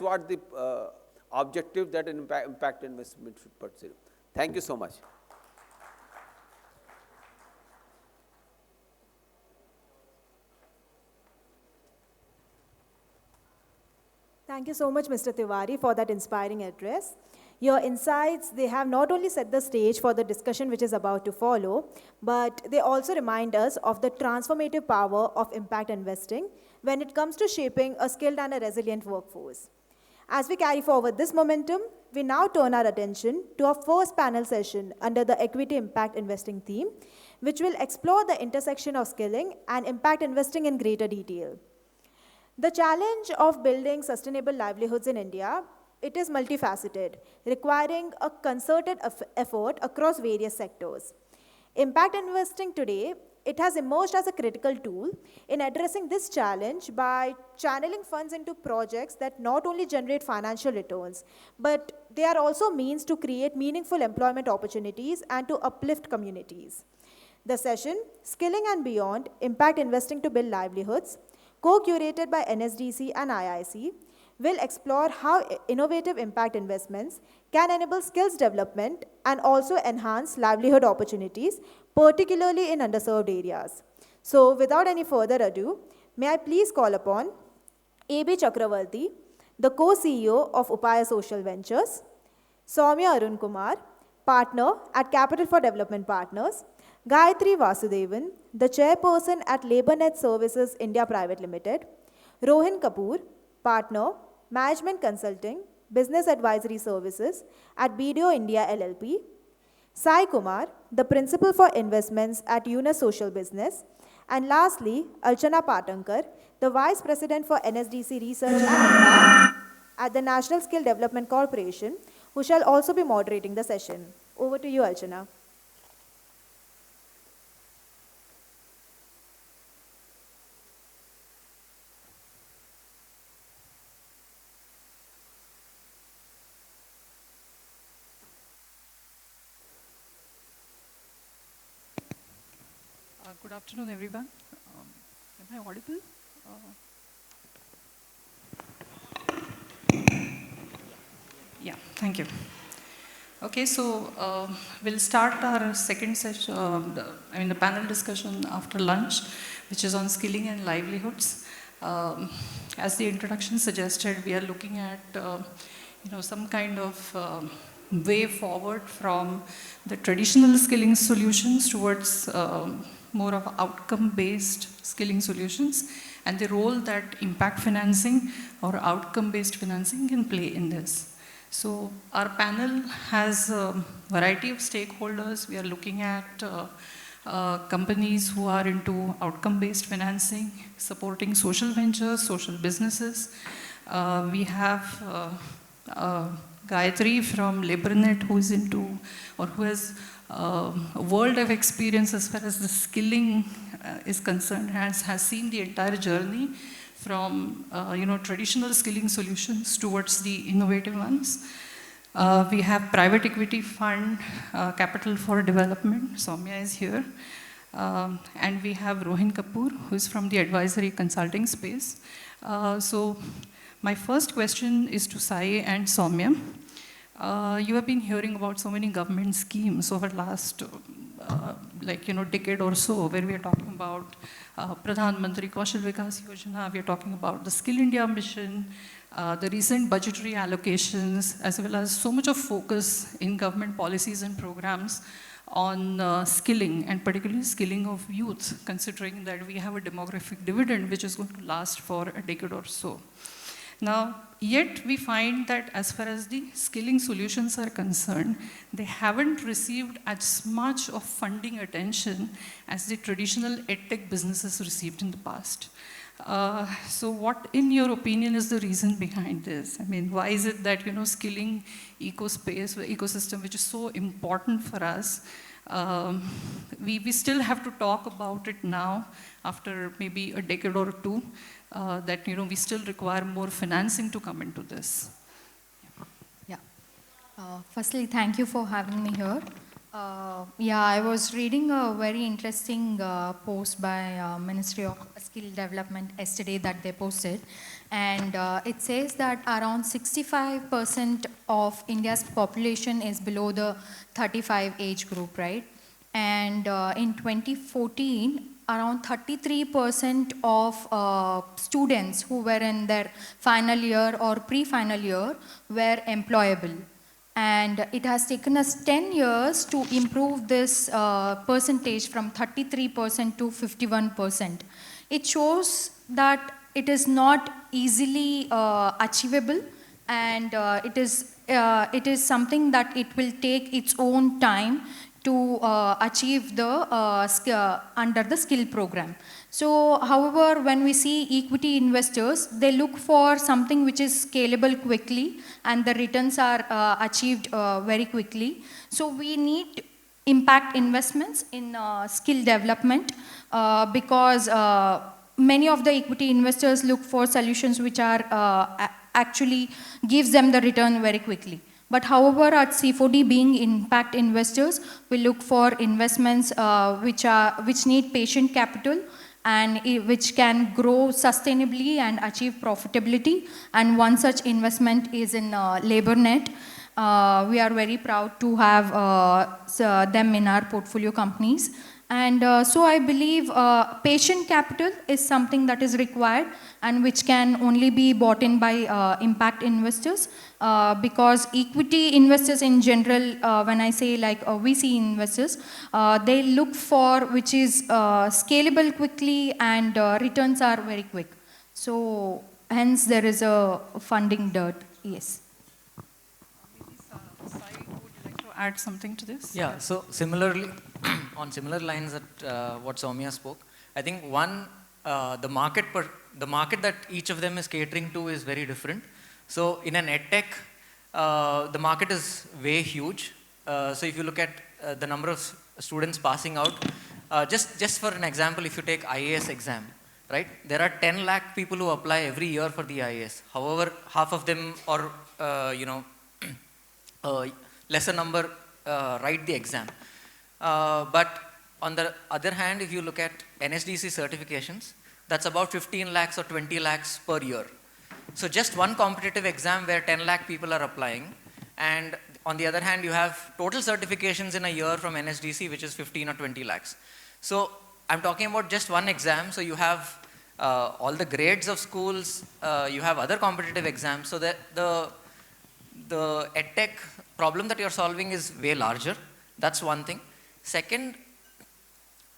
what the objective that an impact investment should pursue. Thank you so much. Thank you so much, Mr. Tiwari, for that inspiring address. Your insights, they have not only set the stage for the discussion which is about to follow, but they also remind us of the transformative power of impact investing when it comes to shaping a skilled and a resilient workforce. As we carry forward this momentum, we now turn our attention to our first panel session under the Equity Impact Investing theme, which will explore the intersection of skilling and impact investing in greater detail. The challenge of building sustainable livelihoods in India, it is multifaceted, requiring a concerted effort across various sectors. Impact investing today, it has emerged as a critical tool in addressing this challenge by channeling funds into projects that not only generate financial returns, but they are also means to create meaningful employment opportunities and to uplift communities. The session, Skilling and Beyond, Impact Investing to Build Livelihoods, co-curated by NSDC and IIC, will explore how innovative impact investments can enable skills development and also enhance livelihood opportunities, particularly in underserved areas. So without any further ado, may I please call upon A.B. Chakravarti, the co-CEO of Upaya Social Ventures, Soumya Arun Kumar, partner at Capital for Development Partners, Gayatri Vasudevan, the chairperson at LabourNet Services India Private Limited, Rohin Kapoor, partner, Management Consulting, Business Advisory Services at BDO India LLP, Sai Kumar, the principal for investments at Yunus Social Business, and lastly, Archana Patankar, the vice president for NSDC Research and Impact at the National Skill Development Corporation, who shall also be moderating the session. Over to you, Archana. Good afternoon, everyone. Am I audible? Yeah, thank you. Okay, so we'll start our second session, the panel discussion after lunch, which is on skilling and livelihoods. As the introduction suggested, we are looking at some kind of way forward from the traditional skilling solutions towards more of outcome-based skilling solutions and the role that impact financing or outcome-based financing can play in this. So our panel has a variety of stakeholders. We are looking at companies who are into outcome-based financing, supporting social ventures, social businesses. We have Gayatri from LabourNet, who is into or who has a world of experience as far as the skilling is concerned, has seen the entire journey from traditional skilling solutions towards the innovative ones. We have private equity fund, Capital for Development. Soumya is here. And we have Rohin Kapoor, who is from the advisory consulting space. So my first question is to Sai and Soumya. You have been hearing about so many government schemes over the last decade or so, where we are talking about Pradhan Mantri Kaushal Vikas Yojana, we are talking about the Skill India mission, the recent budgetary allocations, as well as so much of focus in government policies and programs on skilling, and particularly skilling of youth, considering that we have a demographic dividend which is going to last for a decade or so. Now, yet we find that as far as the skilling solutions are concerned, they haven't received as much of funding attention as the traditional edtech businesses received in the past. So what, in your opinion, is the reason behind this? I mean, why is it that, skilling ecosystem, which is so important for us, we still have to talk about it now, after maybe a decade or two, that we still require more financing to come into this. Yeah. Firstly, thank you for having me here. I was reading a very interesting post by Ministry of Skill Development yesterday that they posted, And it says that around 65% of India's population is below the 35 age group, right? And in 2014, around 33% of students who were in their final year or pre-final year were employable. And it has taken us 10 years to improve this percentage from 33% to 51%. It shows that it is not easily achievable, and it is something that it will take its own time to achieve the under the skill program. So, however, when we see equity investors, they look for something which is scalable quickly and the returns are achieved very quickly. So, we need impact investments in skill development because many of the equity investors look for solutions which are actually gives them the return very quickly. But however, at C4D, being impact investors, we look for investments which need patient capital and which can grow sustainably and achieve profitability. And one such investment is in LaborNet. We are very proud to have them in our portfolio companies. And so I believe patient capital is something that is required and which can only be bought in by impact investors because equity investors in general, when I say like VC investors, they look for which is scalable quickly and returns are very quick. So hence there is a funding dirt, yes. Sai, would you like to add something to this? Yeah, so similarly, on similar lines that what Soumya spoke, I think one, the market that each of them is catering to is very different. So in an edtech, the market is way huge. So if you look at the number of students passing out, just for an example, if you take IAS exam, right? There are 10 lakh people who apply every year for the IAS. However, half of them or lesser number write the exam. But on the other hand, if you look at NSDC certifications, that's about 15 lakhs or 20 lakhs per year. So just one competitive exam where 10 lakh people are applying, and on the other hand, you have total certifications in a year from NSDC, which is 15 or 20 lakhs. So I'm talking about just one exam. So you have all the grades of schools, you have other competitive exams. So that the edtech problem that you're solving is way larger. That's one thing. Second,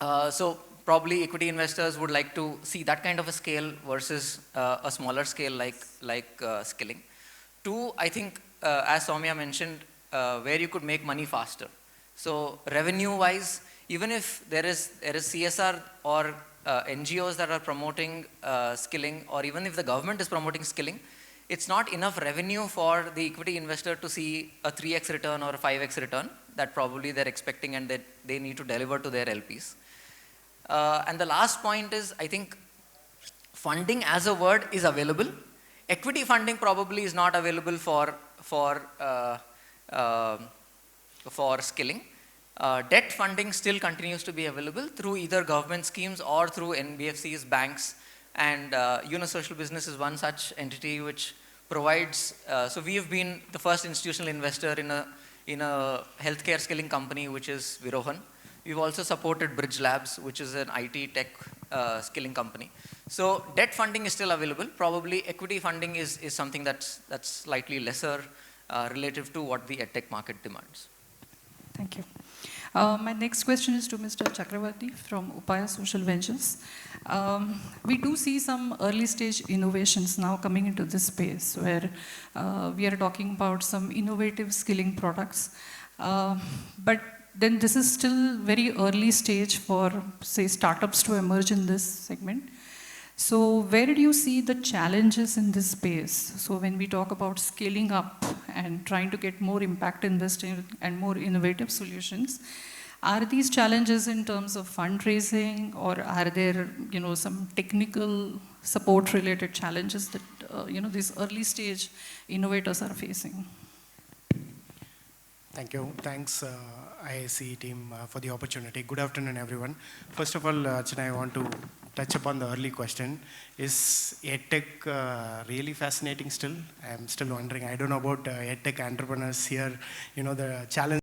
so probably equity investors would like to see that kind of a scale versus a smaller scale like skilling. Two, I think, as Soumya mentioned, where you could make money faster. So revenue-wise, even if there is CSR or NGOs that are promoting skilling, or even if the government is promoting skilling, it's not enough revenue for the equity investor to see a 3x return or a 5x return that probably they're expecting and that they need to deliver to their LPs. And the last point is, I think funding as a word is available. Equity funding probably is not available for skilling. Debt funding still continues to be available through either government schemes or through NBFCs, banks, and Unisocial Business is one such entity which provides. So we have been the first institutional investor in a healthcare skilling company, which is Virohan. We've also supported Bridge Labs, which is an IT tech skilling company. So debt funding is still available. Probably equity funding is something that's slightly lesser relative to what the edtech market demands. Thank you. My next question is to Mr. Chakravarti from Upaya Social Ventures. We do see some early stage innovations now coming into this space where we are talking about some innovative skilling products. But then this is still very early stage for, say, startups to emerge in this segment. So where do you see the challenges in this space? So when we talk about scaling up and trying to get more impact investing and more innovative solutions, are these challenges in terms of fundraising, or are there, some technical support related challenges that, these early stage innovators are facing? Thank you. Thanks, IIC team, for the opportunity. Good afternoon, everyone. First of all, Archana, I want to touch upon the early question. Is EdTech really fascinating still? I'm still wondering. I don't know about EdTech entrepreneurs here, the challenge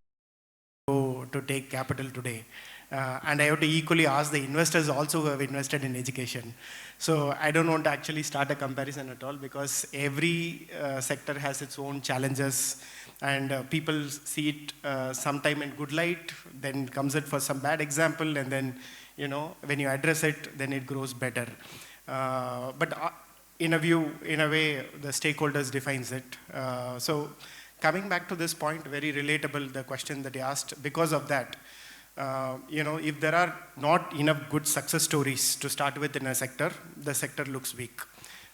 to take capital today. And I have to equally ask the investors also who have invested in education. So I don't want to actually start a comparison at all, because every sector has its own challenges, and people see it sometime in good light, then comes it for some bad example, and then when you address it, then it grows better. But in a way, the stakeholders defines it. So coming back to this point, very relatable, the question that you asked, because of that, if there are not enough good success stories to start with in a sector, the sector looks weak,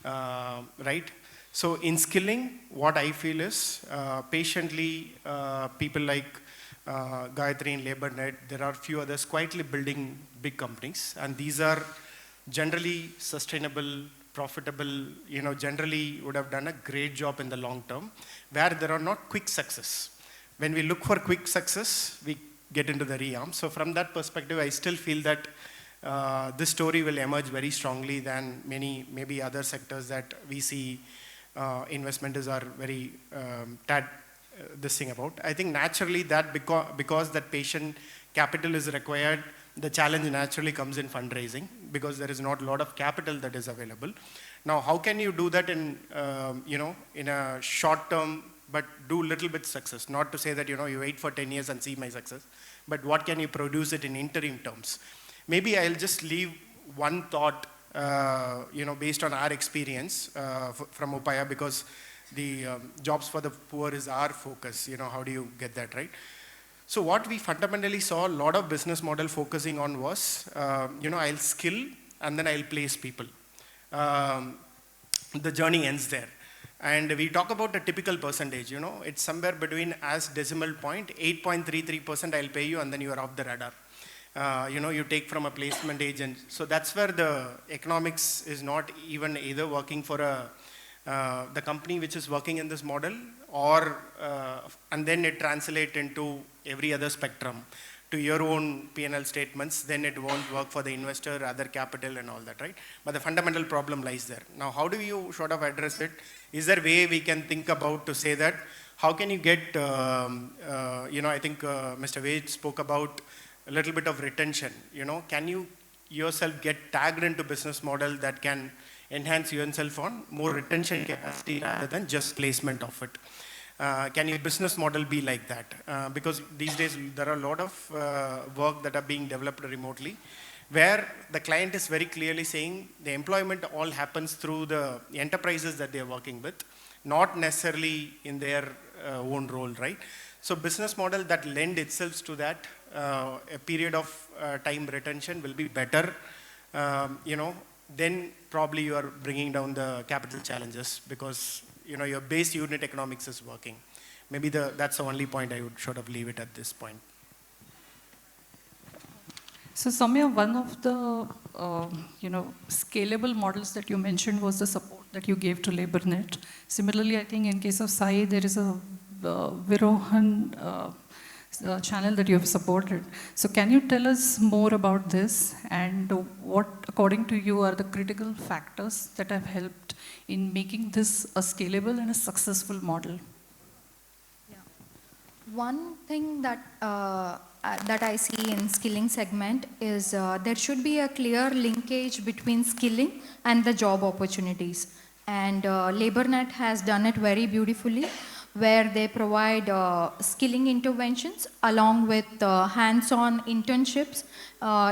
right? So in skilling, what I feel is patiently, people like Gayatri and LaborNet, there are few others quietly building big companies, and these are generally sustainable, profitable, generally would have done a great job in the long term, where there are not quick success. When we look for quick success, we get into the realm. So from that perspective, I still feel that this story will emerge very strongly than many, maybe other sectors that we see investmenters are very this thing about. I think naturally that because that patient capital is required, the challenge naturally comes in fundraising, because there is not a lot of capital that is available. Now, how can you do that in a short term, but do little bit success? Not to say that you wait for 10 years and see my success, but what can you produce it in interim terms? Maybe I'll just leave one thought, based on our experience from Upaya, because the jobs for the poor is our focus. How do you get that right? So what we fundamentally saw a lot of business model focusing on was, I'll skill and then I'll place people. The journey ends there. And we talk about a typical percentage, it's somewhere between, as decimal point, 8.33% I'll pay you, and then you are off the radar. You take from a placement agent. So that's where the economics is not even either working for the company which is working in this model, or and then it translates into every other spectrum to your own P&L statements. Then it won't work for the investor, other capital and all that, right? But the fundamental problem lies there. Now, how do you sort of address it? Is there a way we can think about to say that, how can you get, I think Mr. Ved spoke about a little bit of retention. Can you yourself get tagged into business model that can enhance yourself on more retention capacity rather than just placement of it? Can your business model be like that? Because these days there are a lot of work that are being developed remotely, where the client is very clearly saying the employment all happens through the enterprises that they are working with, not necessarily in their own role, right? So business model that lend itself to that, a period of time retention will be better, then probably you are bringing down the capital challenges, because your base unit economics is working. Maybe that's the only point I would sort of leave it at this point. So Samya, one of the scalable models that you mentioned was the support that you gave to LaborNet. Similarly, I think in case of Sai, there is a Virohan channel that you have supported. So can you tell us more about this, and what, according to you, are the critical factors that have helped in making this a scalable and a successful model? Yeah. One thing that I see in skilling segment is there should be a clear linkage between skilling and the job opportunities. And LaborNet has done it very beautifully, where they provide skilling interventions along with hands-on internships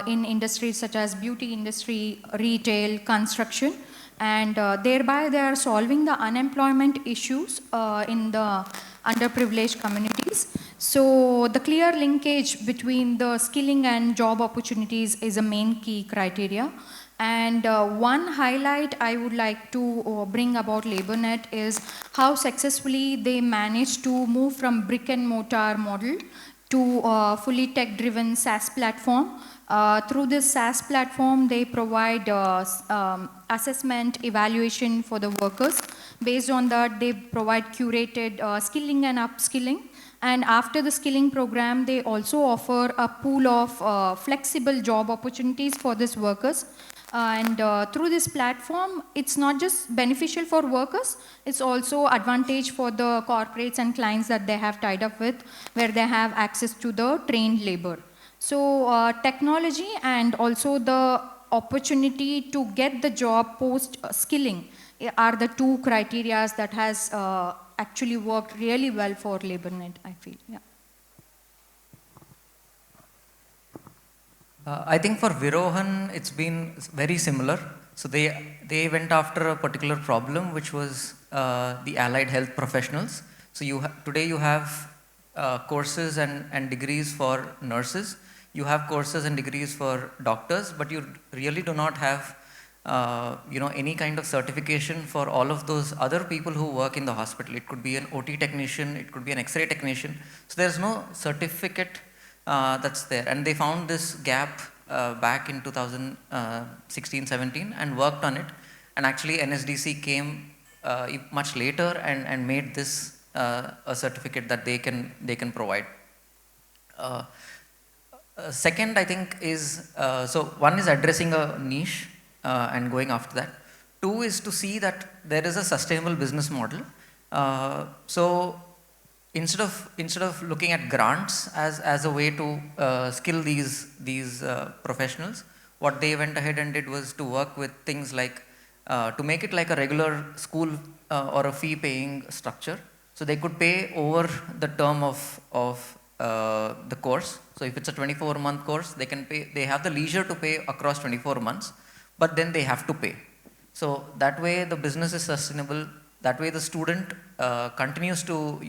in industries such as beauty industry, retail, construction, and thereby they are solving the unemployment issues in the underprivileged communities. So the clear linkage between the skilling and job opportunities is a main key criteria. And one highlight I would like to bring about LaborNet is how successfully they managed to move from brick and mortar model to fully tech-driven SaaS platform. Through this SaaS platform, they provide assessment, evaluation for the workers. Based on that, they provide curated skilling and upskilling. And after the skilling program, they also offer a pool of flexible job opportunities for these workers. And through this platform, it's not just beneficial for workers, it's also advantage for the corporates and clients that they have tied up with, where they have access to the trained labor. So technology and also the opportunity to get the job post skilling are the two criterias that has actually worked really well for LaborNet, I feel. Yeah. I think for Virohan, it's been very similar. So they went after a particular problem, which was the allied health professionals. So today you have courses and degrees for nurses. You have courses and degrees for doctors, but you really do not have any kind of certification for all of those other people who work in the hospital. It could be an OT technician, it could be an X-ray technician. So there's no certificate that's there, and they found this gap back in 2016-17 and worked on it, and actually NSDC came much later and made this a certificate that they can provide. Second, I think is so one is addressing a niche and going after that. Two is to see that there is a sustainable business model. So instead of looking at grants as a way to skill these professionals, what they went ahead and did was to work with things like to make it like a regular school or a fee paying structure. So they could pay over the term of the course. So if it's a 24-month course, they have the leisure to pay across 24 months, but then they have to pay. So that way the business is sustainable. That way the student continues to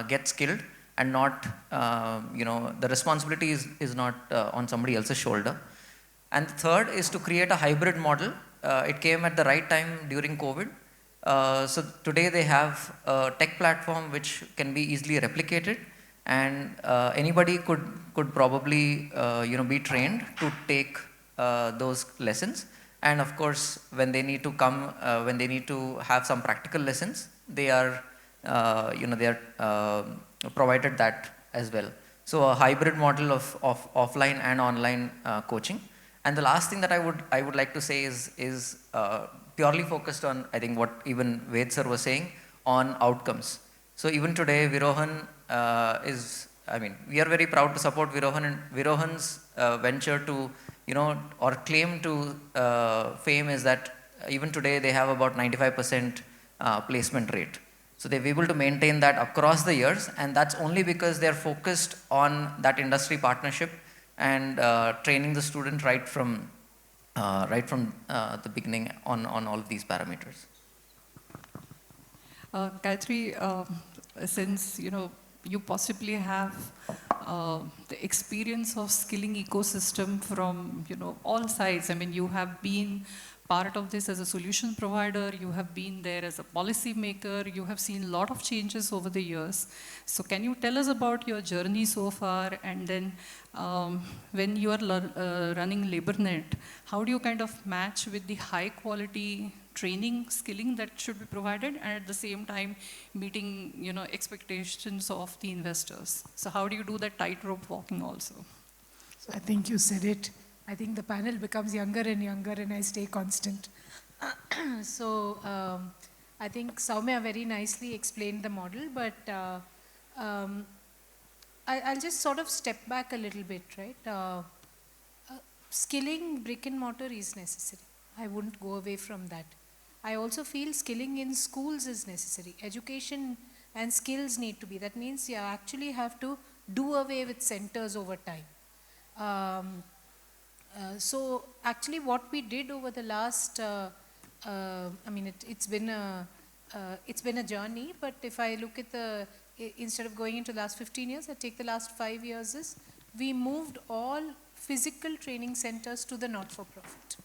get skilled and not the responsibility is not on somebody else's shoulder. And the third is to create a hybrid model. It came at the right time during COVID. So today they have a tech platform which can be easily replicated, and anybody could probably be trained to take those lessons. And of course, when they need to when they need to have some practical lessons, they are provided that as well. So a hybrid model of offline and online coaching. And the last thing that I would like to say is purely focused on, I think, what even Ved sir was saying on outcomes. So even today, Virohan we are very proud to support Virohan, and Virohan's venture to or claim to fame is that even today they have about 95% placement rate. So they're able to maintain that across the years, and that's only because they're focused on that industry partnership and training the student right from the beginning on all of these parameters. Gayatri, since you possibly have the experience of skilling ecosystem from all sides. I mean, you have been part of this as a solution provider, you have been there as a policy maker, you have seen a lot of changes over the years. So can you tell us about your journey so far, and then when you are running LaborNet, how do you kind of match with the high quality training, skilling that should be provided, and at the same time meeting expectations of the investors? So how do you do that tightrope walking also? So I think you said it. I think the panel becomes younger and younger, and I stay constant. So I think Soumya very nicely explained the model, but I'll just sort of step back a little bit, right? Skilling brick and mortar is necessary. I wouldn't go away from that. I also feel skilling in schools is necessary. Education and skills need to be. That means you actually have to do away with centers over time. So actually what we did over the last, it's been a journey, but if I look at instead of going into the last 15 years, I take the last 5 years is, we moved all physical training centers to the not-for-profit,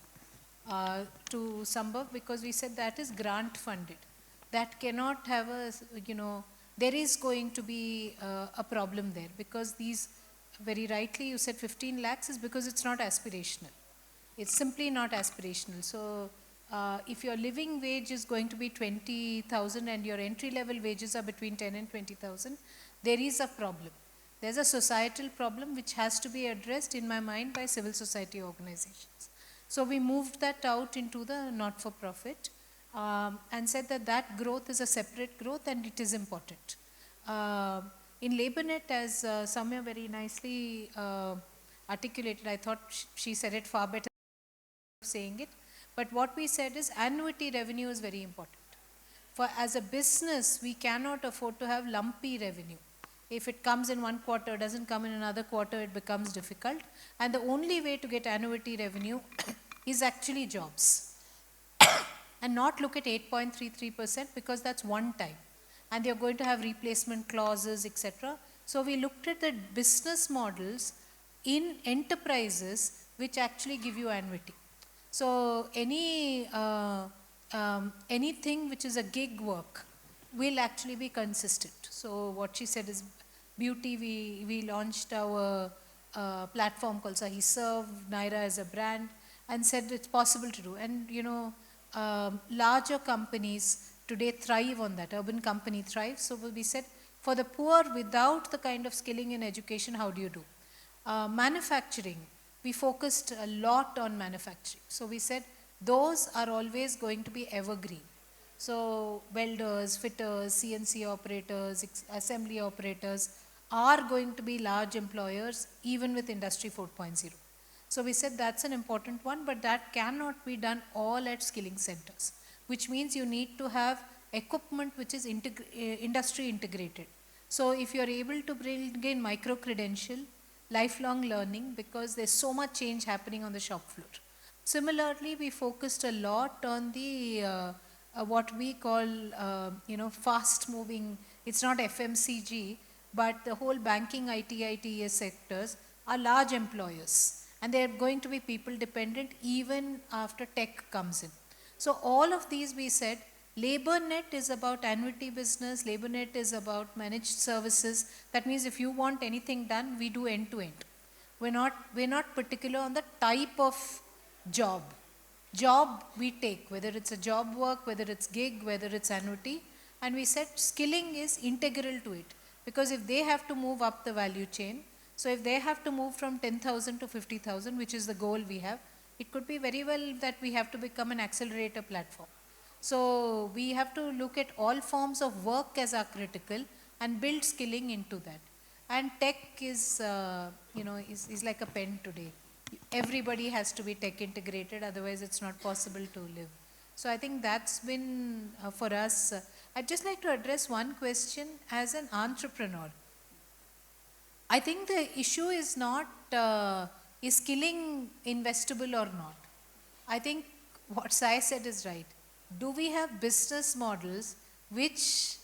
to Sambhav, because we said that is grant funded. That cannot have there is going to be a problem there, because these, very rightly you said 15 lakhs is because it's not aspirational. It's simply not aspirational. So if your living wage is going to be 20,000 and your entry level wages are between 10 and 20,000, there is a problem. There's a societal problem which has to be addressed, in my mind, by civil society organizations. So we moved that out into the not-for-profit and said that that growth is a separate growth and it is important. In LabourNet, as Samya very nicely articulated, I thought she said it far better than saying it, but what we said is annuity revenue is very important. For as a business, we cannot afford to have lumpy revenue. If it comes in one quarter, doesn't come in another quarter, it becomes difficult. And the only way to get annuity revenue is actually jobs. And not look at 8.33% because that's one time. And they're going to have replacement clauses, etc. So we looked at the business models in enterprises which actually give you annuity. So anything which is a gig work will actually be consistent. So what she said is beauty, we launched our platform called Sahi Serve, Naira as a brand, and said it's possible to do. And you know, larger companies today thrive on that, urban company thrives. So we said for the poor without the kind of skilling in education, how do you do? Manufacturing, we focused a lot on manufacturing. So we said those are always going to be evergreen. So welders, fitters, CNC operators, assembly operators are going to be large employers even with Industry 4.0. So we said that's an important one, but that cannot be done all at skilling centers, which means you need to have equipment which is industry integrated. So if you're able to bring in micro-credential, lifelong learning, because there's so much change happening on the shop floor. Similarly, we focused a lot on the what we call fast moving, it's not FMCG, but the whole banking, IT, ITES sectors are large employers and they're going to be people dependent even after tech comes in. So all of these we said, LabourNet is about annuity business, LabourNet is about managed services. That means if you want anything done, we do end to end. We're not particular on the type of job. Job we take, whether it's a job work, whether it's gig, whether it's annuity, and we said skilling is integral to it. Because if they have to move up the value chain, so if they have to move from 10,000 to 50,000, which is the goal we have, it could be very well that we have to become an accelerator platform. So we have to look at all forms of work as are critical and build skilling into that. And tech is, is like a pen today. Everybody has to be tech integrated, otherwise it's not possible to live. So I think that's been for us. I'd just like to address one question as an entrepreneur. I think the issue is not, is skilling investable or not? I think what Sai said is right. Do we have business models which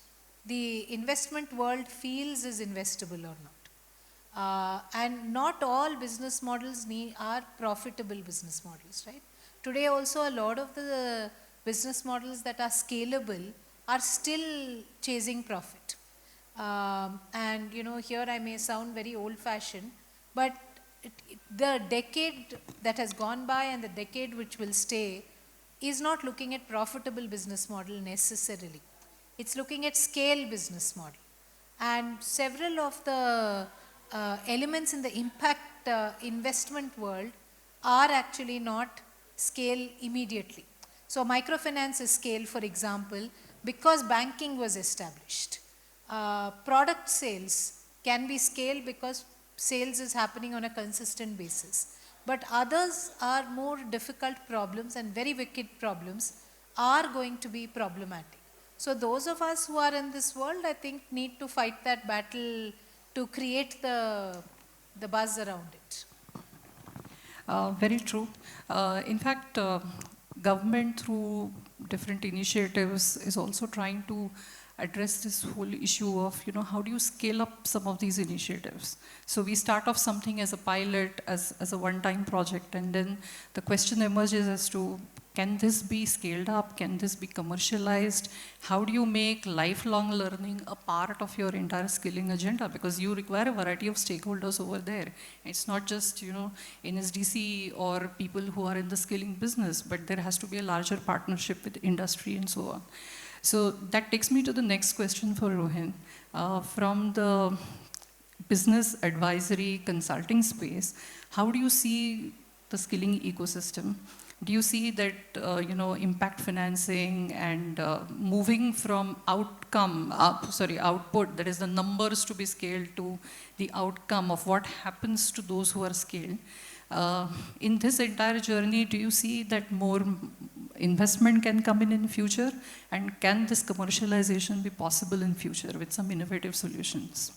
the investment world feels is investable or not? And not all business models are profitable business models, right? Today also a lot of the business models that are scalable are still chasing profit. And here I may sound very old-fashioned, but the decade that has gone by and the decade which will stay is not looking at profitable business model necessarily. It's looking at scale business model. And several of the elements in the impact investment world are actually not scale immediately. So microfinance is scale, for example, because banking was established. Product sales can be scale because sales is happening on a consistent basis. But others are more difficult problems and very wicked problems are going to be problematic. So those of us who are in this world, I think, need to fight that battle to create the buzz around it. Very true. In fact, government through different initiatives is also trying to address this whole issue of, how do you scale up some of these initiatives? So we start off something as a pilot, as a one-time project, and then the question emerges as to, can this be scaled up? Can this be commercialized? How do you make lifelong learning a part of your entire skilling agenda? Because you require a variety of stakeholders over there. It's not just, NSDC or people who are in the skilling business, but there has to be a larger partnership with industry and so on. So that takes me to the next question for Rohin. From the business advisory consulting space, how do you see the skilling ecosystem, do you see that, impact financing and moving from output, that is the numbers to be scaled, to the outcome of what happens to those who are skilled? In this entire journey, do you see that more investment can come in future? And can this commercialization be possible in future with some innovative solutions?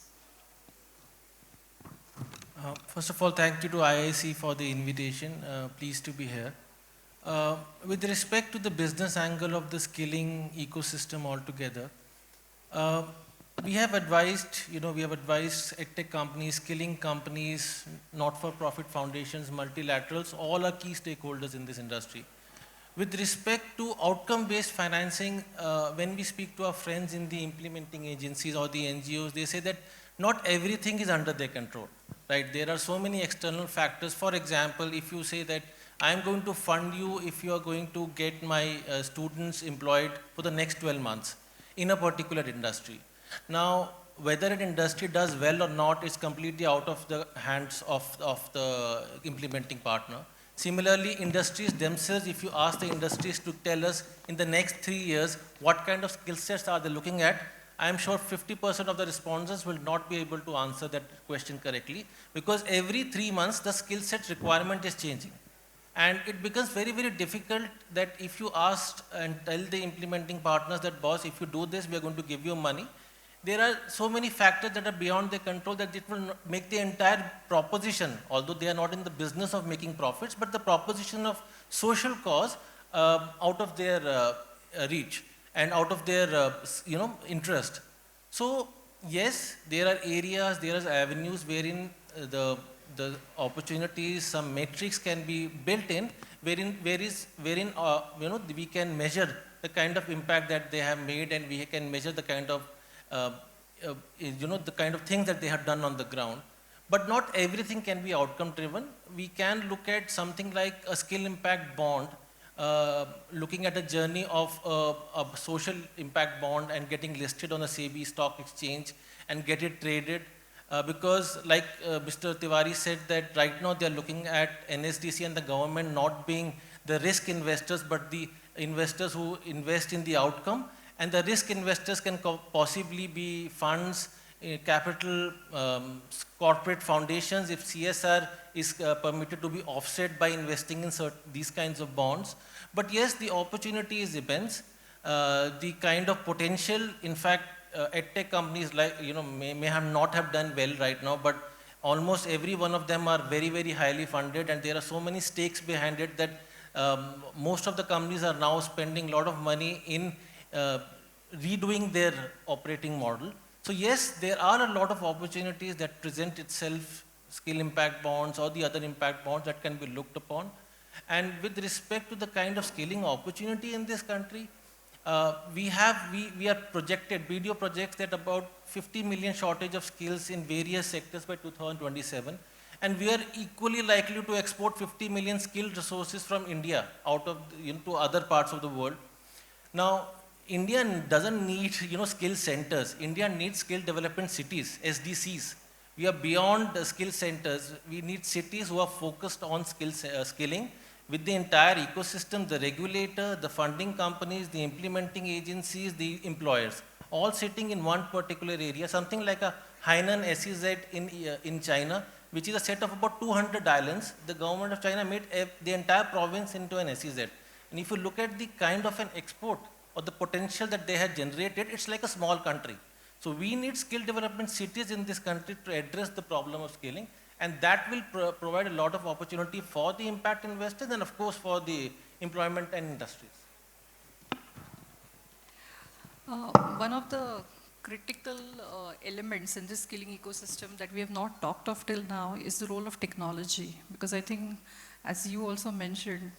First of all, thank you to IIC for the invitation. Pleased to be here. With respect to the business angle of the skilling ecosystem altogether, we have advised edtech companies, skilling companies, not-for-profit foundations, multilaterals, all are key stakeholders in this industry. With respect to outcome-based financing, when we speak to our friends in the implementing agencies or the NGOs, they say that not everything is under their control, right? There are so many external factors. For example, if you say that I'm going to fund you if you are going to get my students employed for the next 12 months in a particular industry. Now, whether an industry does well or not is completely out of the hands of the implementing partner. Similarly, industries themselves, if you ask the industries to tell us in the next 3 years what kind of skill sets are they looking at, I am sure 50% of the respondents will not be able to answer that question correctly, because every 3 months the skill set requirement is changing. And it becomes very, very difficult that if you ask and tell the implementing partners that, boss, if you do this, we are going to give you money. There are so many factors that are beyond their control that it will make the entire proposition, although they are not in the business of making profits, but the proposition of social cause out of their reach and out of their interest. So yes, there are areas, there are avenues wherein the opportunities, some metrics can be built in, wherein we can measure the kind of impact that they have made, and we can measure the kind of the kind of things that they have done on the ground. But not everything can be outcome driven. We can look at something like a skill impact bond, looking at a journey of a social impact bond and getting listed on a SEBI stock exchange and get it traded. Because like Mr. Tiwari said, that right now they are looking at NSDC and the government not being the risk investors, but the investors who invest in the outcome. And the risk investors can possibly be funds, capital, corporate foundations, if CSR is permitted to be offset by investing in these kinds of bonds. But yes, the opportunity is immense. The kind of potential, in fact, edtech companies may have not have done well right now, but almost every one of them are very, very highly funded, and there are so many stakes behind it that most of the companies are now spending a lot of money in redoing their operating model. So yes, there are a lot of opportunities that present itself, skill impact bonds or the other impact bonds that can be looked upon. And with respect to the kind of skilling opportunity in this country, we are projected, video projects that about 50 million shortage of skills in various sectors by 2027. And we are equally likely to export 50 million skilled resources from India out of to other parts of the world. Now, India doesn't need skill centers. India needs skill development cities, SDCs. We are beyond skill centers. We need cities who are focused on skilling with the entire ecosystem, the regulator, the funding companies, the implementing agencies, the employers, all sitting in one particular area, something like a Hainan SEZ in China, which is a set of about 200 islands. The government of China made the entire province into an SEZ. And if you look at the kind of an export or the potential that they had generated, it's like a small country. So we need skill development cities in this country to address the problem of skilling, and that will provide a lot of opportunity for the impact investors and of course for the employment and industries. One of the critical elements in this skilling ecosystem that we have not talked of till now is the role of technology, because I think, as you also mentioned,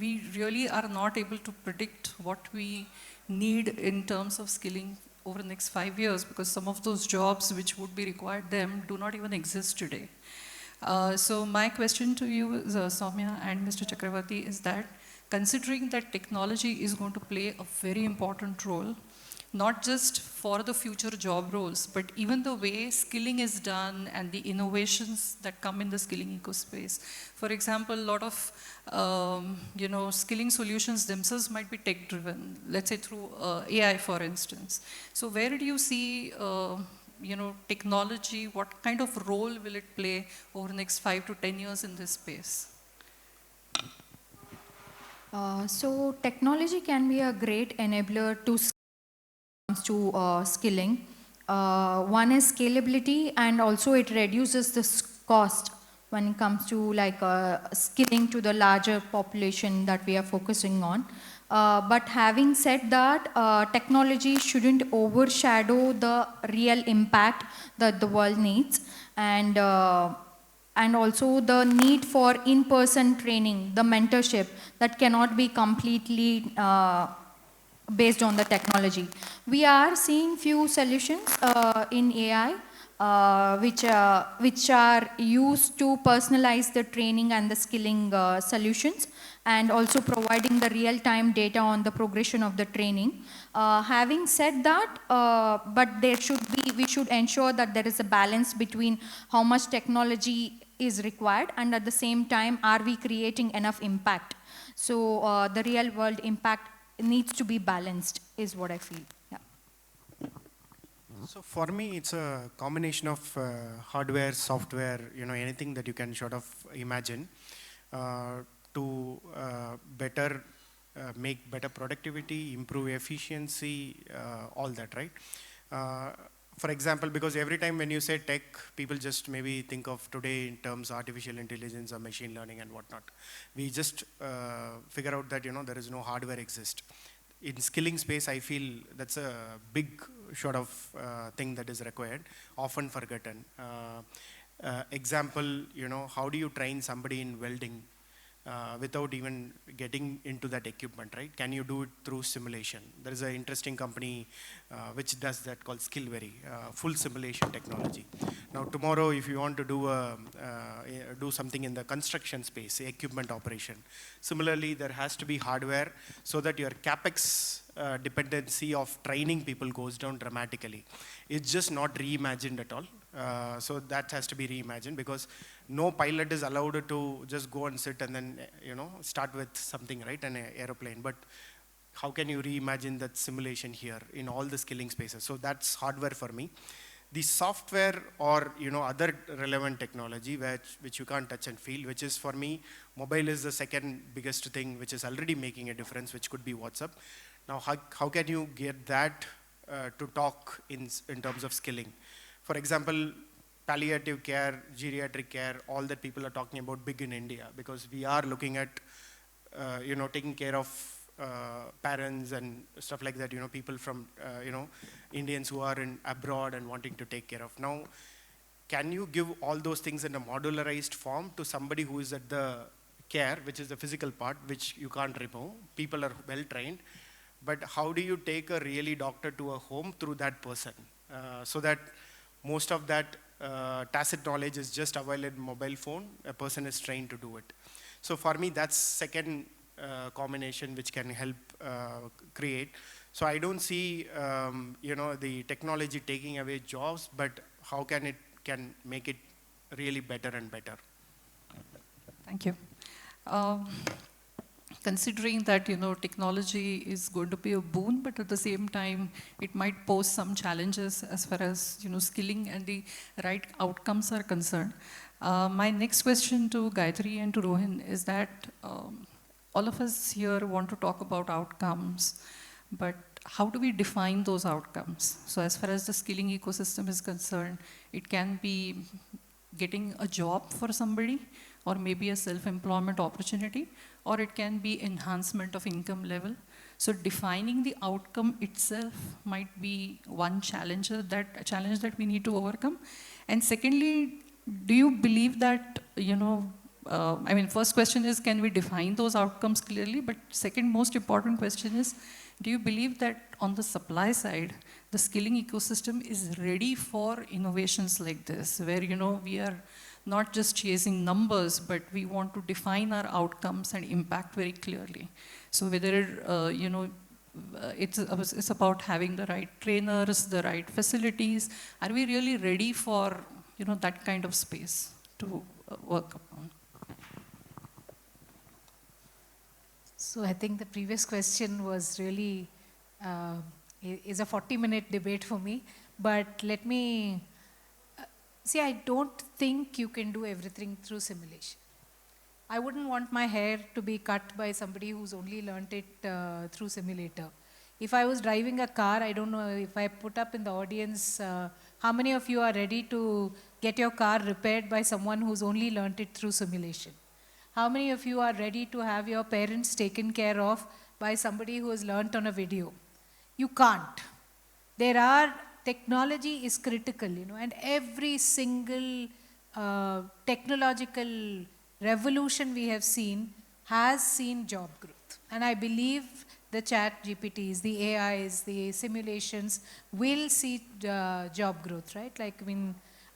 we really are not able to predict what we need in terms of skilling over the next 5 years, because some of those jobs which would be required them do not even exist today. So my question to you, Soumya and Mr. Chakravarti, is that considering that technology is going to play a very important role, not just for the future job roles, but even the way skilling is done and the innovations that come in the skilling ecospace. For example, a lot of skilling solutions themselves might be tech-driven, let's say through AI, for instance. So where do you see technology, what kind of role will it play over the next 5 to 10 years in this space? So technology can be a great enabler to skilling. One is scalability, and also it reduces the cost when it comes to skilling to the larger population that we are focusing on. But having said that, technology shouldn't overshadow the real impact that the world needs, and also the need for in-person training, the mentorship that cannot be completely based on the technology. We are seeing few solutions in AI which are used to personalize the training and the skilling solutions, and also providing the real-time data on the progression of the training. Having said that, but we should ensure that there is a balance between how much technology is required, and at the same time, are we creating enough impact? So the real-world impact needs to be balanced, is what I feel. Yeah. So for me, it's a combination of hardware, software, anything that you can sort of imagine to better make better productivity, improve efficiency, all that, right? For example, because every time when you say tech, people just maybe think of today in terms of artificial intelligence or machine learning and whatnot. We just figure out that, there is no hardware exist. In skilling space, I feel that's a big sort of thing that is required, often forgotten. Example, how do you train somebody in welding without even getting into that equipment, right? Can you do it through simulation? There is an interesting company which does that called Skillvery, full simulation technology. Now tomorrow, if you want to do something in the construction space, equipment operation, similarly, there has to be hardware so that your CapEx dependency of training people goes down dramatically. It's just not reimagined at all. So that has to be reimagined, because no pilot is allowed to just go and sit and then, start with something, right, an aeroplane. But how can you reimagine that simulation here in all the skilling spaces? So that's hardware for me. The software or, other relevant technology which you can't touch and feel, which is for me, mobile is the second biggest thing which is already making a difference, which could be WhatsApp. Now, how can you get that to talk in terms of skilling? For example, palliative care, geriatric care, all that people are talking about big in India, because we are looking at, taking care of parents and stuff like that, people from, Indians who are in abroad and wanting to take care of. Now, can you give all those things in a modularized form to somebody who is at the care, which is the physical part, which you can't remove? People are well trained, but how do you take a really doctor to a home through that person, so that most of that tacit knowledge is just available in mobile phone, a person is trained to do it. So for me, that's second combination which can help create. So I don't see, the technology taking away jobs, but how can make it really better and better. Thank you. Considering that, technology is going to be a boon, but at the same time, it might pose some challenges as far as, skilling and the right outcomes are concerned. My next question to Gayatri and to Rohin is that all of us here want to talk about outcomes, but how do we define those outcomes? So as far as the skilling ecosystem is concerned, it can be getting a job for somebody, or maybe a self-employment opportunity, or it can be enhancement of income level. So defining the outcome itself might be one challenge that we need to overcome. And secondly, do you believe that, first question is, can we define those outcomes clearly? But second most important question is, do you believe that on the supply side, the skilling ecosystem is ready for innovations like this, where, we are not just chasing numbers, but we want to define our outcomes and impact very clearly. So whether, it's about having the right trainers, the right facilities. Are we really ready for, that kind of space to work upon? So I think the previous question was really, is a 40-minute debate for me. But let me, see, I don't think you can do everything through simulation. I wouldn't want my hair to be cut by somebody who's only learnt it through simulator. If I was driving a car, I don't know if I put up in the audience, how many of you are ready to get your car repaired by someone who's only learnt it through simulation? How many of you are ready to have your parents taken care of by somebody who has learnt on a video? You can't. Technology is critical, and every single technological revolution we have seen has seen job growth. And I believe the chat GPTs, the AIs, the simulations will see job growth, right?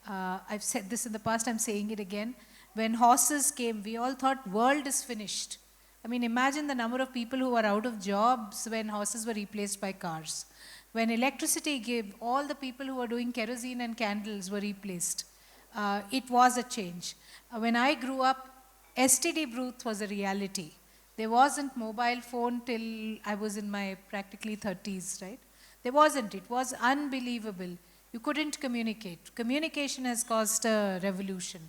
I've said this in the past, I'm saying it again. When horses came, we all thought world is finished. Imagine the number of people who were out of jobs when horses were replaced by cars. When electricity came, all the people who were doing kerosene and candles were replaced. It was a change. When I grew up, STD booth was a reality. There wasn't mobile phone till I was in my practically 30s, right? There wasn't. It was unbelievable. You couldn't communicate. Communication has caused a revolution.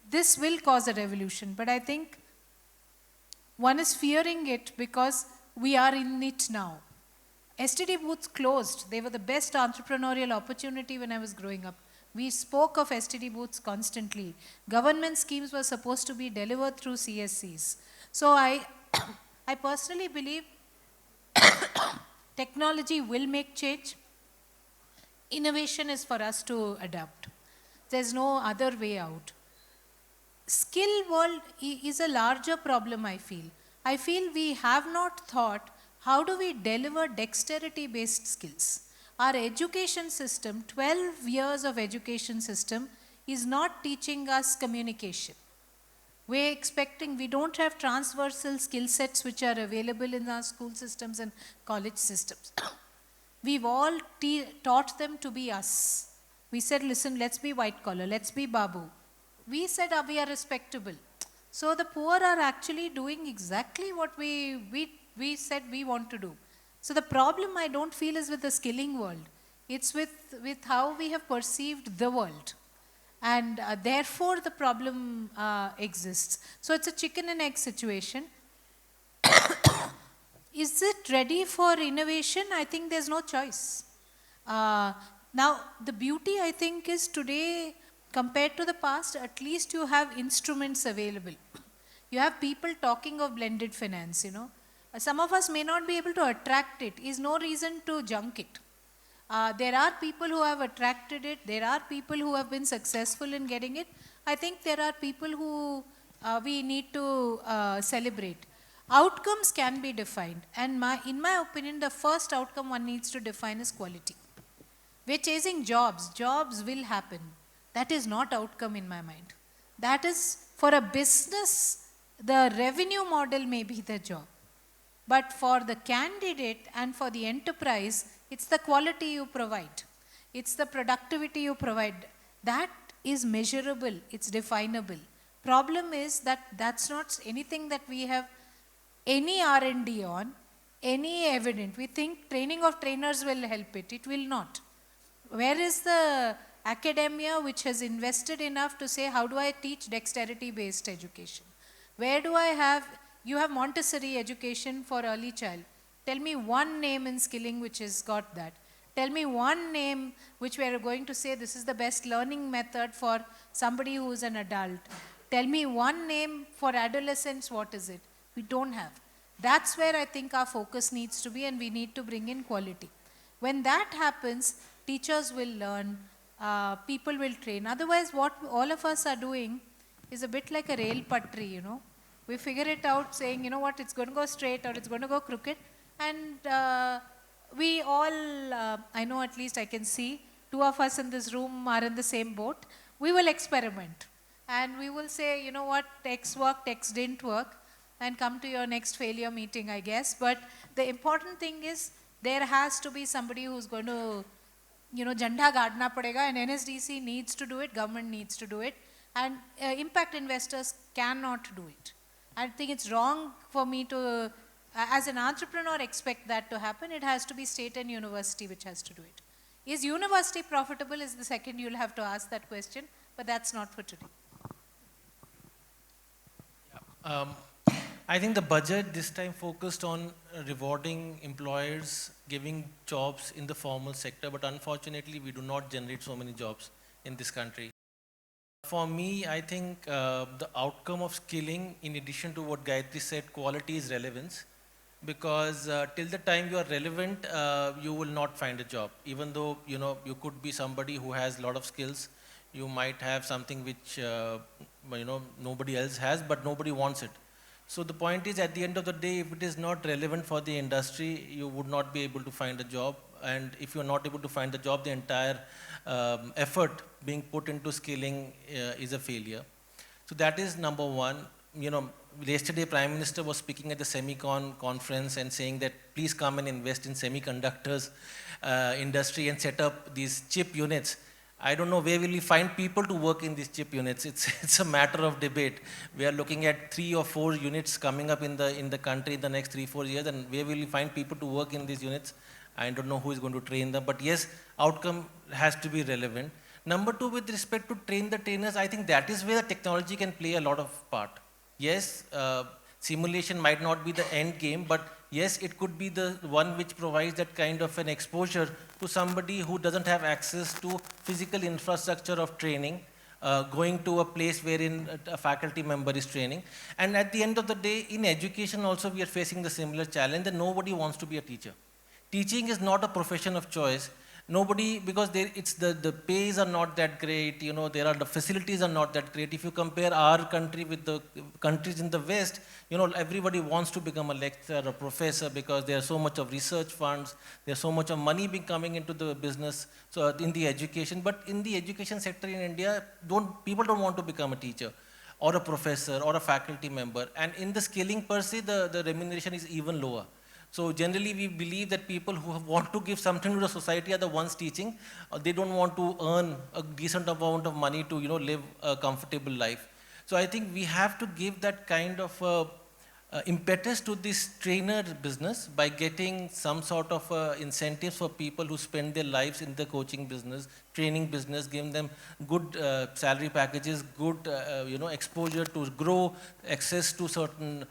This will cause a revolution, but I think one is fearing it because we are in it now. STD booths closed. They were the best entrepreneurial opportunity when I was growing up. We spoke of STD booths constantly. Government schemes were supposed to be delivered through CSCs. So I personally believe technology will make change. Innovation is for us to adapt. There's no other way out. Skill world is a larger problem, I feel. I feel we have not thought, how do we deliver dexterity-based skills? Our education system, 12 years of education system, is not teaching us communication. We don't have transversal skill sets which are available in our school systems and college systems. We've all taught them to be us. We said, listen, let's be white collar, let's be babu. We said we are respectable. So the poor are actually doing exactly what we said we want to do. So the problem I don't feel is with the skilling world. It's with how we have perceived the world. And therefore the problem exists. So it's a chicken and egg situation. Is it ready for innovation? I think there's no choice. Now, the beauty I think is today, compared to the past, at least you have instruments available. You have people talking of blended finance, Some of us may not be able to attract it. Is no reason to junk it. There are people who have attracted it. There are people who have been successful in getting it. I think there are people who we need to celebrate. Outcomes can be defined. And in my opinion, the first outcome one needs to define is quality. We're chasing jobs. Jobs will happen. That is not outcome in my mind. That is, for a business, the revenue model may be the job. But for the candidate and for the enterprise, it's the quality you provide. It's the productivity you provide. That is measurable. It's definable. Problem is that that's not anything that we have any R&D on, any evidence. We think training of trainers will help it. It will not. Where is the academia which has invested enough to say, how do I teach dexterity-based education? Where do I have, you have Montessori education for early child. Tell me one name in skilling which has got that. Tell me one name which we are going to say this is the best learning method for somebody who is an adult. Tell me one name for adolescents, what is it? We don't have. That's where I think our focus needs to be, and we need to bring in quality. When that happens, teachers will learn, people will train. Otherwise, what all of us are doing is a bit like a rail patri, We figure it out saying, it's going to go straight or it's going to go crooked. And we all, I know at least I can see, two of us in this room are in the same boat. We will experiment. And we will say, X worked, X didn't work. and come to your next failure meeting, I guess. But the important thing is there has to be somebody who's going to, janda gaadna padega, and NSDC needs to do it, government needs to do it, and impact investors cannot do it. I think it's wrong for me to, as an entrepreneur, expect that to happen. It has to be state and university which has to do it. Is university profitable is the second you'll have to ask that question, but that's not for today. I think the budget this time focused on rewarding employers, giving jobs in the formal sector, but unfortunately we do not generate so many jobs in this country. For me, I think the outcome of skilling, in addition to what Gayatri said, quality is relevance. Because till the time you are relevant, you will not find a job. Even though, you could be somebody who has a lot of skills, you might have something which, nobody else has, but nobody wants it. So the point is, at the end of the day, if it is not relevant for the industry, you would not be able to find a job. And if you're not able to find a job, the entire effort being put into skilling is a failure. So that is number one. Yesterday Prime Minister was speaking at the Semicon conference and saying that please come and invest in semiconductors industry and set up these chip units. I don't know where will we find people to work in these chip units. It's a matter of debate. We are looking at 3 or 4 units coming up in the country in the next 3-4 years, and where will we find people to work in these units? I don't know who is going to train them, but yes, outcome has to be relevant. Number 2, with respect to train the trainers, I think that is where the technology can play a lot of part. Yes, simulation might not be the end game, but yes, it could be the one which provides that kind of an exposure to somebody who doesn't have access to physical infrastructure of training, going to a place wherein a faculty member is training. And at the end of the day, in education also we are facing the similar challenge that nobody wants to be a teacher. Teaching is not a profession of choice. Nobody, because the pays are not that great, the facilities are not that great. If you compare our country with the countries in the West, everybody wants to become a lecturer, a professor, because there's so much of research funds, there's so much of money coming into the business, so in the education. But in the education sector in India, people don't want to become a teacher or a professor or a faculty member. And in the skilling per se, the remuneration is even lower. So generally we believe that people who want to give something to the society are the ones teaching. They don't want to earn a decent amount of money to live a comfortable life. So I think we have to give that kind of impetus to this trainer business by getting some sort of incentives for people who spend their lives in the coaching business, training business, giving them good salary packages, good exposure to grow, access to certain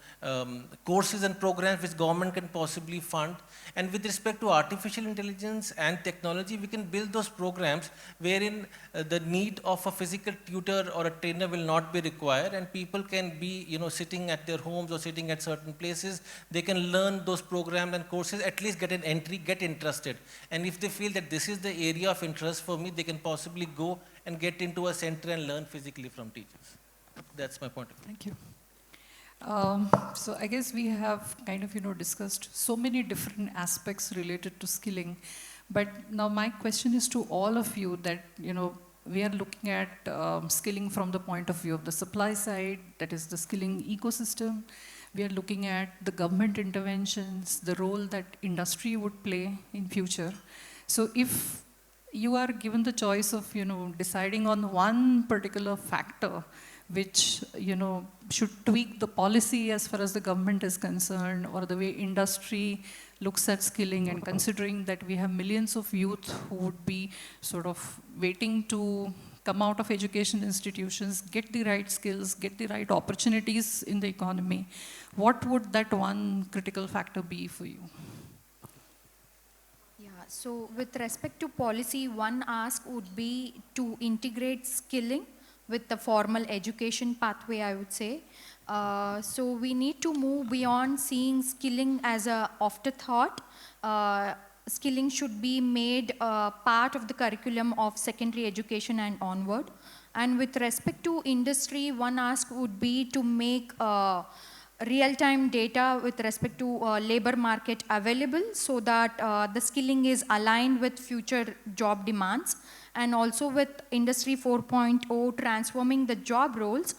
courses and programs which government can possibly fund. And with respect to artificial intelligence and technology, we can build those programs wherein the need of a physical tutor or a trainer will not be required, and people can be sitting at their homes or sitting at certain places. They can learn those programs and courses, at least get an entry, get interested. And if they feel that this is the area of interest for me, they can possibly go and get into a center and learn physically from teachers. That's my point of view. Thank you. So I guess we have kind of, discussed so many different aspects related to skilling. But now my question is to all of you that, we are looking at skilling from the point of view of the supply side, that is the skilling ecosystem. We are looking at the government interventions, the role that industry would play in future. So if you are given the choice of, deciding on one particular factor which, should tweak the policy as far as the government is concerned, or the way industry looks at skilling, and considering that we have millions of youth who would be sort of waiting to come out of education institutions, get the right skills, get the right opportunities in the economy, what would that one critical factor be for you? Yeah, so with respect to policy, one ask would be to integrate skilling with the formal education pathway, I would say. So we need to move beyond seeing skilling as a afterthought. Skilling should be made part of the curriculum of secondary education and onward. And with respect to industry, one ask would be to make real-time data with respect to labor market available, so that the skilling is aligned with future job demands. and also with Industry 4.0 transforming the job roles,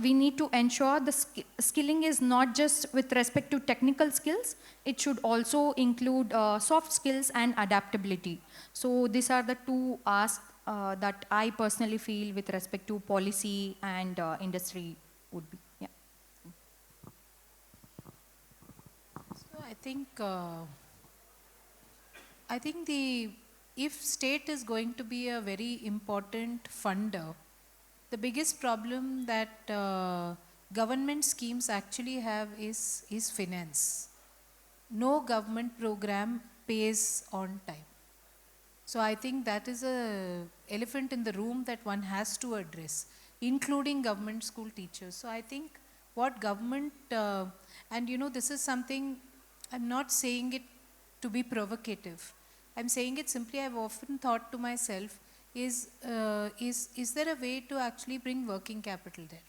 we need to ensure the skilling is not just with respect to technical skills, it should also include soft skills and adaptability. So these are the two asks that I personally feel with respect to policy and industry would be. Yeah. So I think if state is going to be a very important funder, the biggest problem that government schemes actually have is finance. No government program pays on time. So I think that is a elephant in the room that one has to address, including government school teachers. So I think what government, and this is something, I'm not saying it to be provocative. I'm saying it simply, I've often thought to myself, is there a way to actually bring working capital there?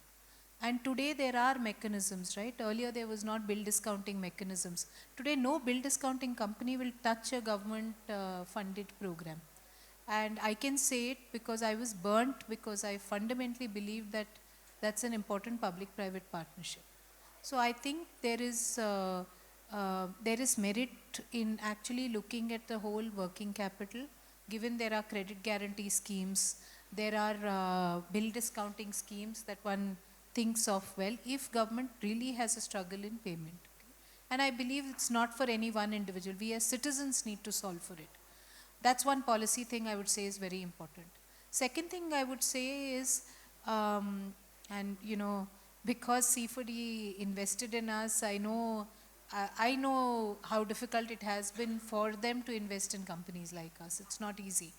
And today there are mechanisms, right? Earlier there was not bill discounting mechanisms. Today no bill discounting company will touch a government funded program. And I can say it because I was burnt, because I fundamentally believe that that's an important public-private partnership. So I think there is merit in actually looking at the whole working capital, given there are credit guarantee schemes, there are bill discounting schemes that one thinks of, well, if government really has a struggle in payment. And I believe it's not for any one individual. We as citizens need to solve for it. That's one policy thing I would say is very important. Second thing I would say is, because C4D invested in us, I know how difficult it has been for them to invest in companies like us. It's not easy.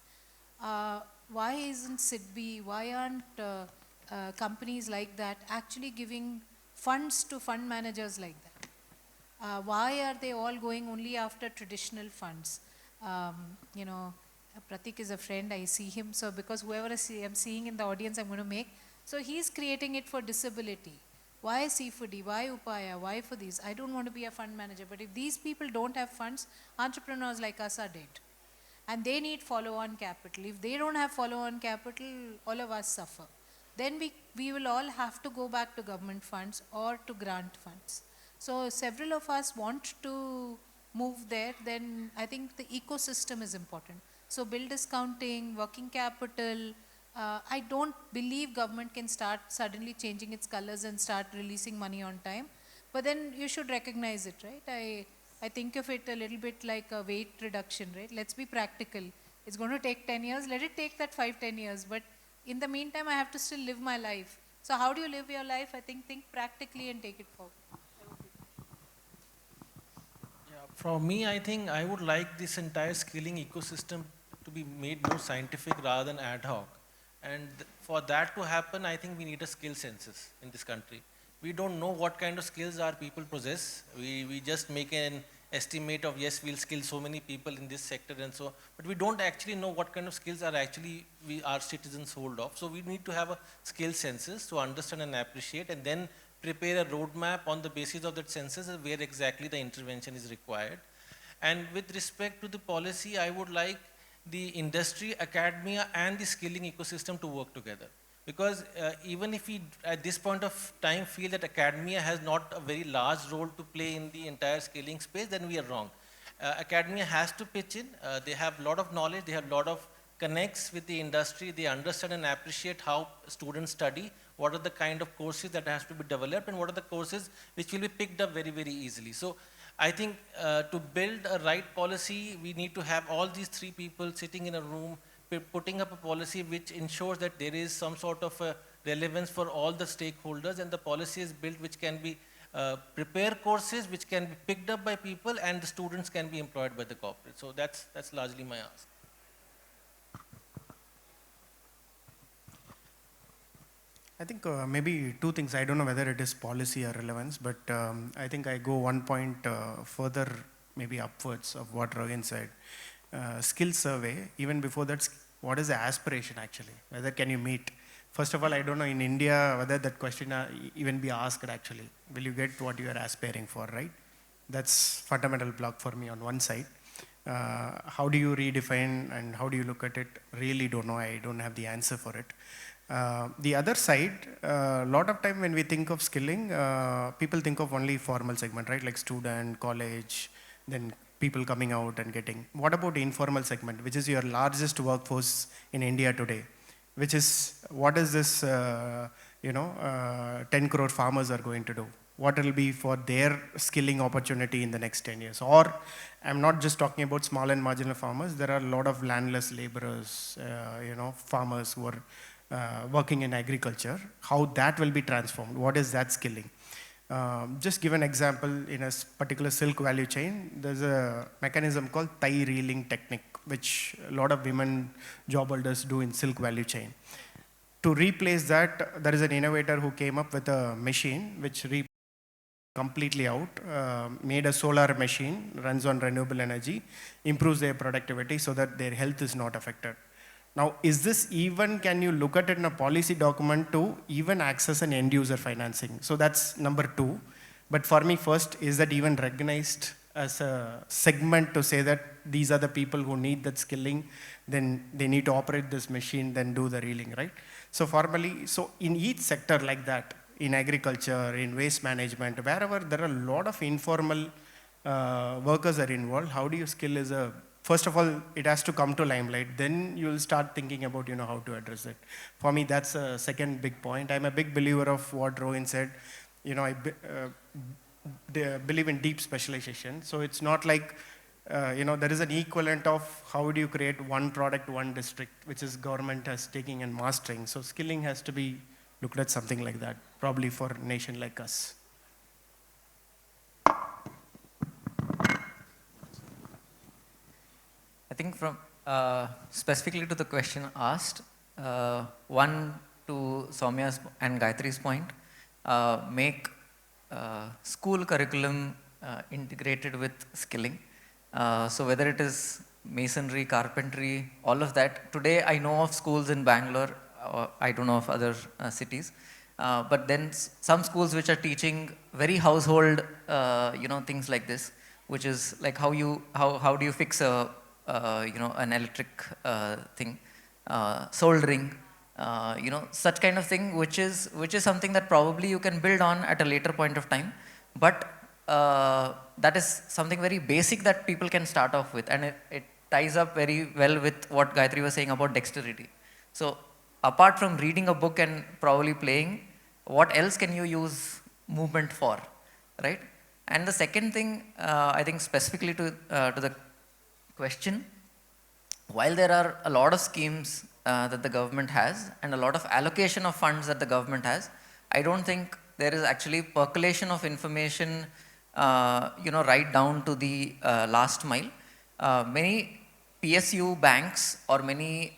Why isn't SIDBI, why aren't companies like that actually giving funds to fund managers like that? Why are they all going only after traditional funds? Pratik is a friend, I see him, so because whoever I'm seeing in the audience I'm going to make, so he's creating it for disability. Why C4D, why Upaya, why for these? I don't want to be a fund manager, but if these people don't have funds, entrepreneurs like us are dead. And they need follow-on capital. If they don't have follow-on capital, all of us suffer. Then we will all have to go back to government funds or to grant funds. So several of us want to move there, then I think the ecosystem is important. So bill discounting, working capital, I don't believe government can start suddenly changing its colors and start releasing money on time. But then you should recognize it, right? I think of it a little bit like a weight reduction, right? Let's be practical. It's going to take 10 years. Let it take that 5-10 years. But in the meantime, I have to still live my life. So how do you live your life? I think practically and take it forward. For me, I think I would like this entire skilling ecosystem to be made more scientific rather than ad hoc. And for that to happen, I think we need a skill census in this country. We don't know what kind of skills our people possess. We just make an estimate of, yes, we'll skill so many people in this sector and so, but we don't actually know what kind of skills are actually our citizens hold of. So we need to have a skill census to understand and appreciate, and then prepare a roadmap on the basis of that census where exactly the intervention is required. And with respect to the policy, I would like the industry, academia, and the skilling ecosystem to work together. Because even if we, at this point of time, feel that academia has not a very large role to play in the entire skilling space, then we are wrong. Academia has to pitch in. They have a lot of knowledge. They have a lot of connects with the industry. They understand and appreciate how students study, what are the kind of courses that has to be developed, and what are the courses which will be picked up very, very easily. So I think to build a right policy, we need to have all these three people sitting in a room, putting up a policy which ensures that there is some sort of a relevance for all the stakeholders, and the policy is built which can be prepare courses which can be picked up by people, and the students can be employed by the corporate. So that's largely my ask. I think maybe two things. I don't know whether it is policy or relevance, but I think I go one point further, maybe upwards of what Rogan said. Skill survey, even before that, what is the aspiration actually? Whether can you meet? First of all, I don't know in India whether that question even be asked actually. Will you get what you are aspiring for, right? That's fundamental block for me on one side. How do you redefine and how do you look at it? Really don't know. I don't have the answer for it. The other side, a lot of time when we think of skilling, people think of only formal segment, right? Like student, college, then people coming out and getting. What about the informal segment, which is your largest workforce in India today? Which is, what is this, 10 crore farmers are going to do? What will be for their skilling opportunity in the next 10 years? Or I'm not just talking about small and marginal farmers. There are a lot of landless laborers, farmers who are working in agriculture. How that will be transformed? What is that skilling? Just give an example, in a particular silk value chain, there's a mechanism called thigh reeling technique, which a lot of women job holders do in silk value chain. To replace that, there is an innovator who came up with a machine which completely out, made a solar machine, runs on renewable energy, improves their productivity so that their health is not affected. Now, is this even, can you look at it in a policy document to even access an end user financing? So that's number 2. But for me, first, is that even recognized as a segment to say that these are the people who need that skilling, then they need to operate this machine, then do the reeling, right? So formally, so in each sector like that, in agriculture, in waste management, wherever there are a lot of informal workers are involved, how do you skill is a, first of all, it has to come to limelight, then you'll start thinking about, how to address it. For me, that's a second big point. I'm a big believer of what Rohin said. I believe in deep specialization. So it's not like, there is an equivalent of how do you create one product, one district, which is government has taking and mastering. So skilling has to be looked at something like that, probably for a nation like us. I think from specifically to the question asked, one to Soumya's and Gayatri's point, make school curriculum integrated with skilling. So whether it is masonry, carpentry, all of that. Today I know of schools in Bangalore, I don't know of other cities, but then some schools which are teaching very household, things like this, which is like how do you fix a an electric thing, soldering, such kind of thing, which is something that probably you can build on at a later point of time, but that is something very basic that people can start off with, and it ties up very well with what Gayatri was saying about dexterity. So apart from reading a book and probably playing, what else can you use movement for, right? And the second thing, I think specifically to the question, while there are a lot of schemes that the government has and a lot of allocation of funds that the government has, I don't think there is actually percolation of information, right down to the last mile. Many PSU banks or many,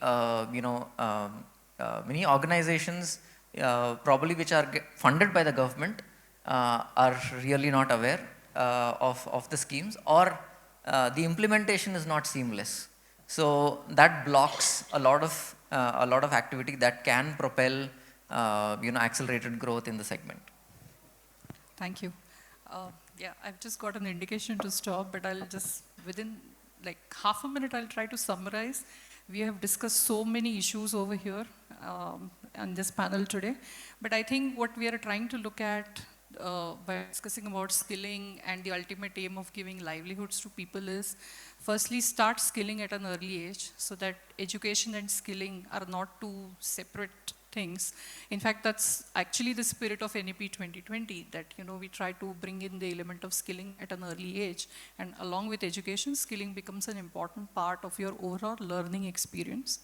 many organizations probably which are funded by the government are really not aware of the schemes, or the implementation is not seamless. So that blocks a lot of activity that can propel accelerated growth in the segment. Thank you. Yeah, I've just got an indication to stop, but I'll just, within like half a minute, I'll try to summarize. We have discussed so many issues over here on this panel today, but I think what we are trying to look at by discussing about skilling and the ultimate aim of giving livelihoods to people is, firstly, start skilling at an early age so that education and skilling are not two separate things. In fact, that's actually the spirit of NEP 2020, that we try to bring in the element of skilling at an early age, and along with education, skilling becomes an important part of your overall learning experience.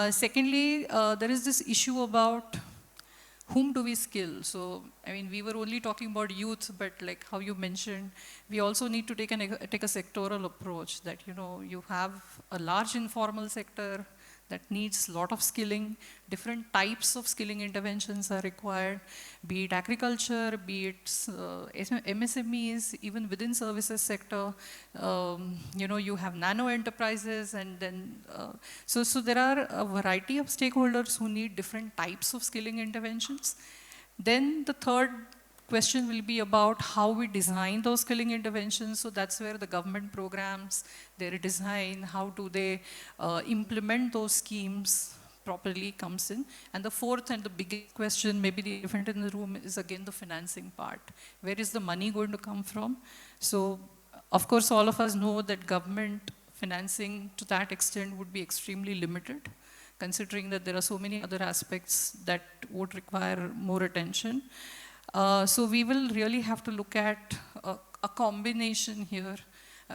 Secondly, there is this issue about whom do we skill? So, I mean, we were only talking about youth, but like how you mentioned, we also need to take a sectoral approach that, you have a large informal sector that needs a lot of skilling. Different types of skilling interventions are required, be it agriculture, be it MSMEs, even within services sector. You have nano enterprises, and then, so there are a variety of stakeholders who need different types of skilling interventions. Then the third question will be about how we design those skilling interventions. So that's where the government programs, their design, how do they implement those schemes properly comes in. And the fourth and the biggest question, maybe the elephant in the room, is again the financing part. Where is the money going to come from? So, of course, all of us know that government financing to that extent would be extremely limited, considering that there are so many other aspects that would require more attention. So we will really have to look at a combination here,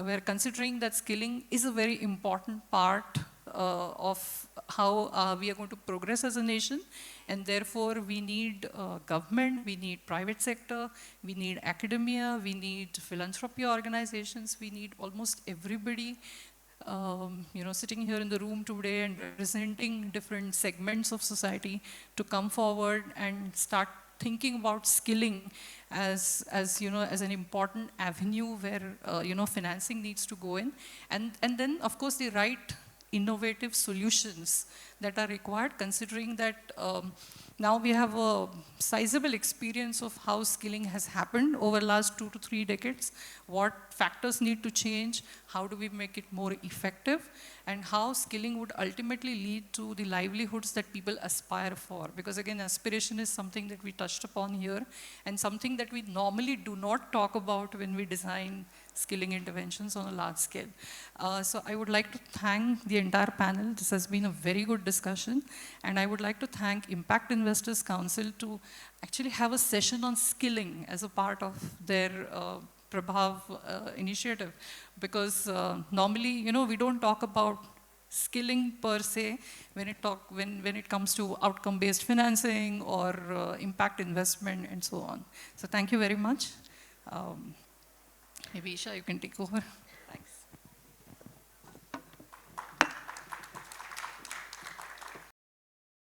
where considering that skilling is a very important part of how we are going to progress as a nation, and therefore we need government, we need private sector, we need academia, we need philanthropy organizations, we need almost everybody sitting here in the room today and representing different segments of society to come forward and start thinking about skilling as an important avenue where financing needs to go in, and then of course the right innovative solutions that are required, considering that now we have a sizable experience of how skilling has happened over the last 2 to 3 decades, what factors need to change, how do we make it more effective, and how skilling would ultimately lead to the livelihoods that people aspire for. Because again, aspiration is something that we touched upon here, and something that we normally do not talk about when we design skilling interventions on a large scale. So I would like to thank the entire panel. This has been a very good discussion, and I would like to thank Impact Investors Council to actually have a session on skilling as a part of their Prabhav initiative, because normally, we don't talk about skilling per se when it comes to outcome-based financing or impact investment and so on. So thank you very much. Maybe Isha, you can take over.